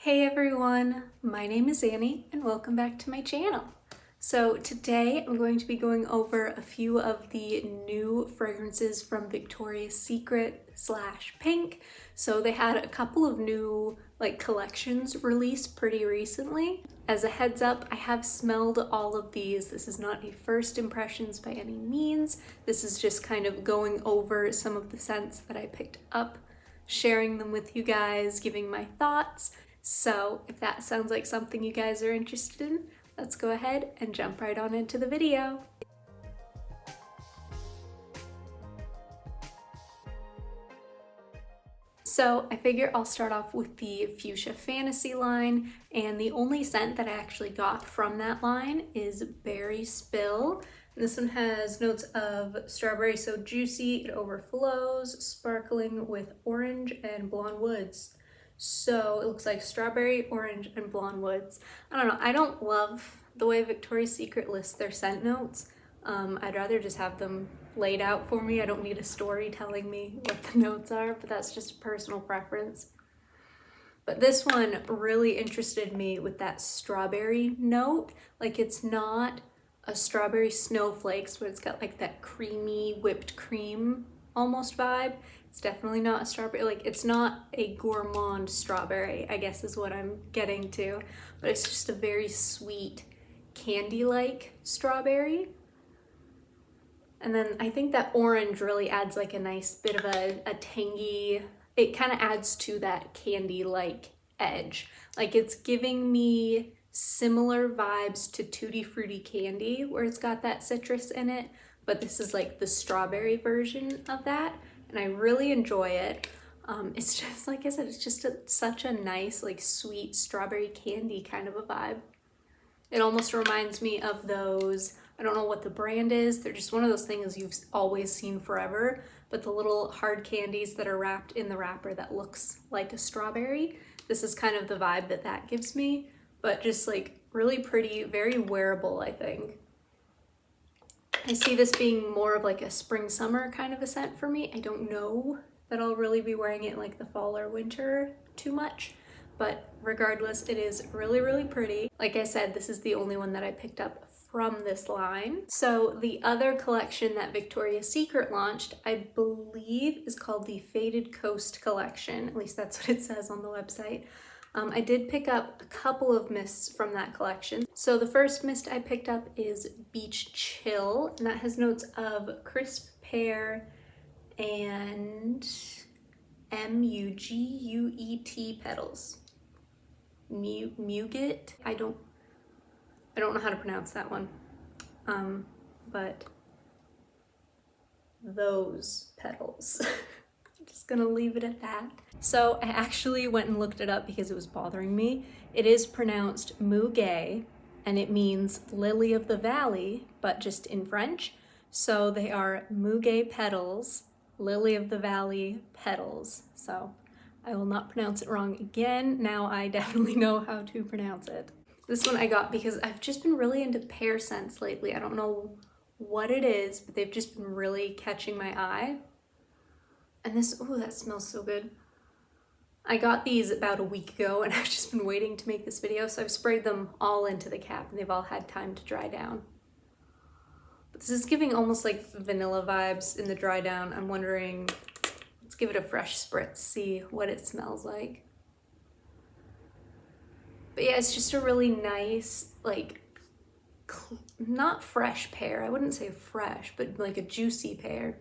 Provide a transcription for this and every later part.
Hey everyone, my name is Annie and welcome back to my channel. So today I'm going to be going over a few of the new fragrances from Victoria's Secret / Pink. So they had a couple of new collections released pretty recently. As a heads up, I have smelled all of these. This is not a first impressions by any means. This is just kind of going over some of the scents that I picked up, sharing them with you guys, giving my thoughts. So if that sounds like something you guys are interested in, let's go ahead and jump right on into the video. So I figure I'll start off with the Fuchsia Fantasy line, and the only scent that I actually got from that line is Berry Spill. This one has notes of strawberry so juicy it overflows, sparkling with orange and blonde woods. So it looks like strawberry, orange, and blonde woods. I don't know, I don't love the way Victoria's Secret lists their scent notes. I'd rather just have them laid out for me. I don't need a story telling me what the notes are, but that's just a personal preference. But this one really interested me with that strawberry note. Like, it's not a strawberry snowflakes, but it's got like that creamy whipped cream almost vibe. It's definitely not a strawberry, like it's not a gourmand strawberry, I guess is what I'm getting to, but it's just a very sweet candy-like strawberry. And then I think that orange really adds like a nice bit of a tangy, it kind of adds to that candy-like edge. Like, it's giving me similar vibes to Tutti Frutti Candy, where it's got that citrus in it, but this is like the strawberry version of that, and I really enjoy it. It's just, like I said, it's just such a nice, like, sweet strawberry candy kind of a vibe. It almost reminds me of those, I don't know what the brand is, they're just one of those things you've always seen forever, but the little hard candies that are wrapped in the wrapper that looks like a strawberry. This is kind of the vibe that gives me, but just like really pretty, very wearable, I think. I see this being more of like a spring summer kind of a scent for me. I don't know that I'll really be wearing it like the fall or winter too much, but regardless, it is really, really pretty. Like I said, this is the only one that I picked up from this line. So the other collection that Victoria's Secret launched, I believe, is called the Faded Coast collection. At least that's what it says on the website. I did pick up a couple of mists from that collection. So the first mist I picked up is Beach Chill, and that has notes of crisp pear and muguet petals. Muguet? I don't know how to pronounce that one. But those petals. I'm just gonna leave it at that. So I actually went and looked it up because it was bothering me. It is pronounced muguet, and it means lily of the valley, but just in French. So they are muguet petals, lily of the valley petals. So I will not pronounce it wrong again. Now I definitely know how to pronounce it. This one I got because I've just been really into pear scents lately. I don't know what it is, but they've just been really catching my eye. And this, oh, that smells so good. I got these about a week ago and I've just been waiting to make this video, so I've sprayed them all into the cap and they've all had time to dry down. But this is giving almost like vanilla vibes in the dry down. I'm wondering, let's give it a fresh spritz, see what it smells like. But yeah, it's just a really nice, like, not fresh pear, I wouldn't say fresh, but like a juicy pear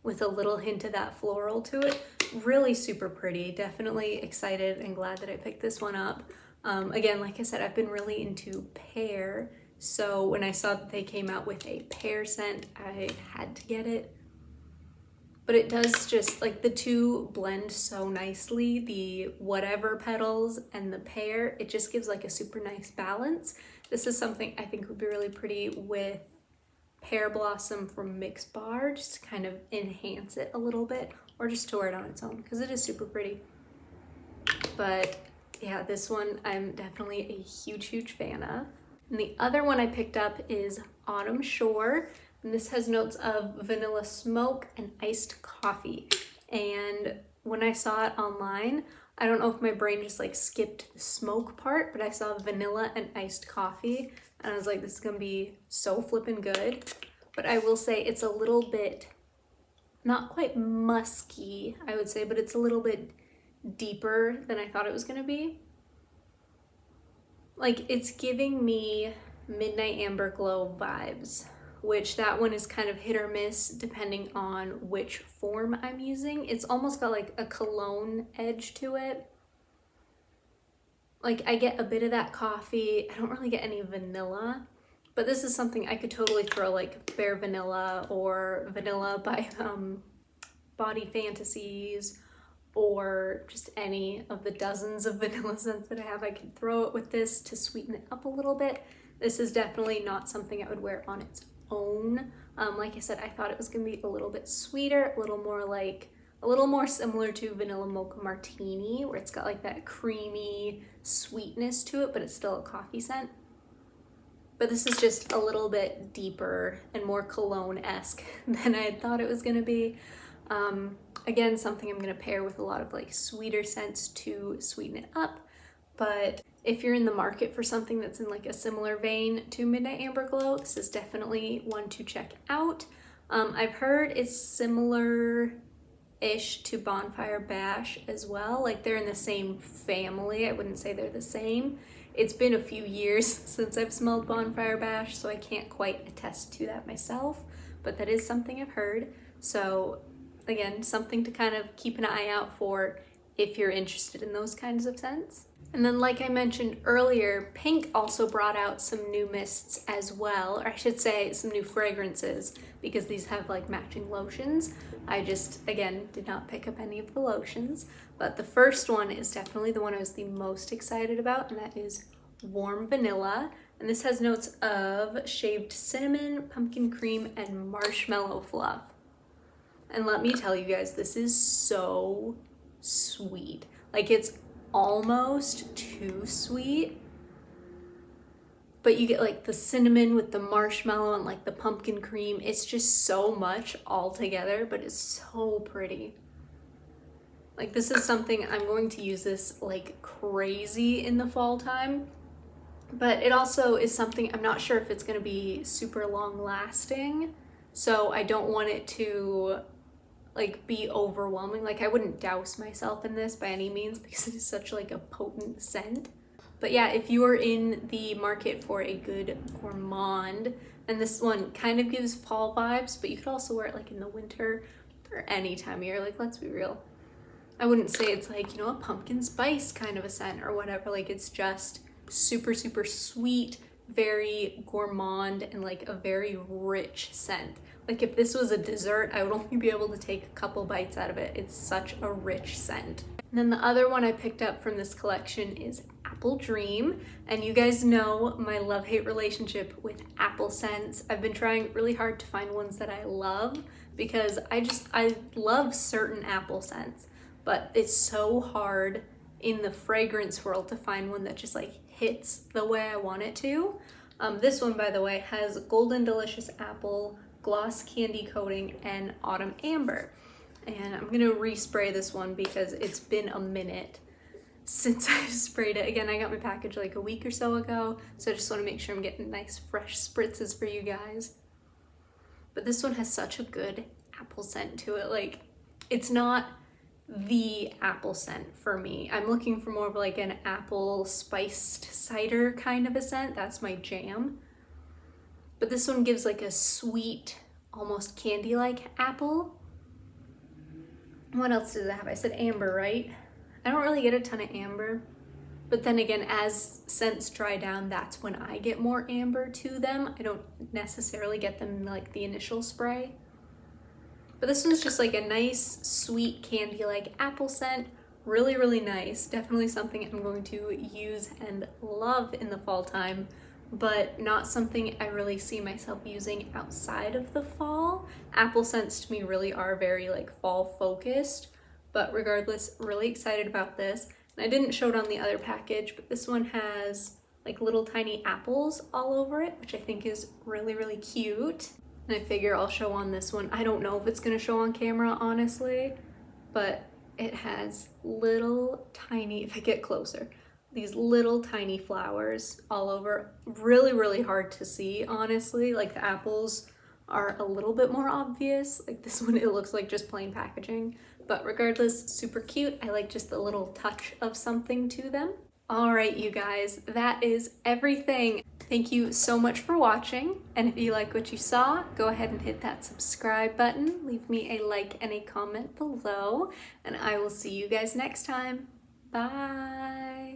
with a little hint of that floral to it. Really super pretty. Definitely excited and glad that I picked this one up. Again, like I said, I've been really into pear, so when I saw that they came out with a pear scent, I had to get it. But it does just, like, the two blend so nicely, the whatever petals and the pear, it just gives like a super nice balance. This is something I think would be really pretty with Pear Blossom from Mixbar, just to kind of enhance it a little bit, or just to wear it on its own, because it is super pretty. But yeah, this one I'm definitely a huge fan of. And the other one I picked up is Autumn Shore, and this has notes of vanilla smoke and iced coffee. And when I saw it online, I don't know if my brain just like skipped the smoke part, but I saw vanilla and iced coffee and I was like, this is gonna be so flippin' good. But I will say it's a little bit, not quite musky, I would say, but it's a little bit deeper than I thought it was gonna be. Like, it's giving me Midnight Amber Glow vibes, which that one is kind of hit or miss depending on which form I'm using. It's almost got like a cologne edge to it. Like, I get a bit of that coffee. I don't really get any vanilla, but this is something I could totally throw like Bare Vanilla or Vanilla by Body Fantasies, or just any of the dozens of vanilla scents that I have. I can throw it with this to sweeten it up a little bit. This is definitely not something I would wear on its own. Like I said, I thought it was gonna be a little bit sweeter, a little more similar to Vanilla Mocha Martini, where it's got like that creamy sweetness to it, but it's still a coffee scent. But this is just a little bit deeper and more cologne-esque than I had thought it was gonna be. Again, something I'm gonna pair with a lot of like sweeter scents to sweeten it up. But if you're in the market for something that's in like a similar vein to Midnight Amber Glow, this is definitely one to check out. I've heard it's similar-ish to Bonfire Bash as well. Like, they're in the same family. I wouldn't say they're the same. It's been a few years since I've smelled Bonfire Bash, so I can't quite attest to that myself, but that is something I've heard. So again, something to kind of keep an eye out for if you're interested in those kinds of scents. And then, like I mentioned earlier, Pink also brought out some new mists as well, or I should say some new fragrances, because these have like matching lotions. I just, again, did not pick up any of the lotions, but the first one is definitely the one I was the most excited about, and that is Warm Vanilla. And this has notes of shaved cinnamon, pumpkin cream, and marshmallow fluff. And let me tell you guys, this is so sweet. Like, it's almost too sweet, but you get like the cinnamon with the marshmallow and like the pumpkin cream. It's just so much all together, but it's so pretty. Like, this is something I'm going to use this like crazy in the fall time, but it also is something I'm not sure if it's going to be super long lasting, so I don't want it to like be overwhelming. Like, I wouldn't douse myself in this by any means because it is such like a potent scent. But yeah, if you are in the market for a good gourmand, and this one kind of gives fall vibes, but you could also wear it like in the winter or any time of year. Like, let's be real, I wouldn't say it's like, you know, a pumpkin spice kind of a scent or whatever. Like, it's just super, super sweet, very gourmand, and like a very rich scent. Like, if this was a dessert, I would only be able to take a couple bites out of it. It's such a rich scent. And then the other one I picked up from this collection is Apple Dream. And you guys know my love-hate relationship with apple scents. I've been trying really hard to find ones that I love, because I love certain apple scents, but it's so hard in the fragrance world to find one that just like hits the way I want it to. This one, by the way, has Golden Delicious Apple, Gloss Candy Coating, and Autumn Amber. And I'm gonna respray this one because it's been a minute since I sprayed it. Again, I got my package like a week or so ago, so I just want to make sure I'm getting nice fresh spritzes for you guys. But this one has such a good apple scent to it. Like, it's not the apple scent for me. I'm looking for more of like an apple spiced cider kind of a scent. That's my jam. But this one gives like a sweet, almost candy-like apple. What else does it have? I said amber, right? I don't really get a ton of amber, but then again, as scents dry down, that's when I get more amber to them. I don't necessarily get them in like the initial spray. But this one's just like a nice, sweet candy-like apple scent. Really, really nice. Definitely something I'm going to use and love in the fall time, but not something I really see myself using outside of the fall. Apple scents to me really are very like fall focused, but regardless, really excited about this. And I didn't show it on the other package, but this one has like little tiny apples all over it, which I think is really, really cute. And I figure I'll show on this one. I don't know if it's gonna show on camera, honestly, but it has little tiny, if I get closer, these little tiny flowers all over. Really, really hard to see, honestly. Like the apples are a little bit more obvious. Like this one, it looks like just plain packaging. But regardless, super cute. I like just the little touch of something to them. All right, you guys, that is everything. Thank you so much for watching. And if you like what you saw, go ahead and hit that subscribe button. Leave me a like and a comment below. And I will see you guys next time. Bye.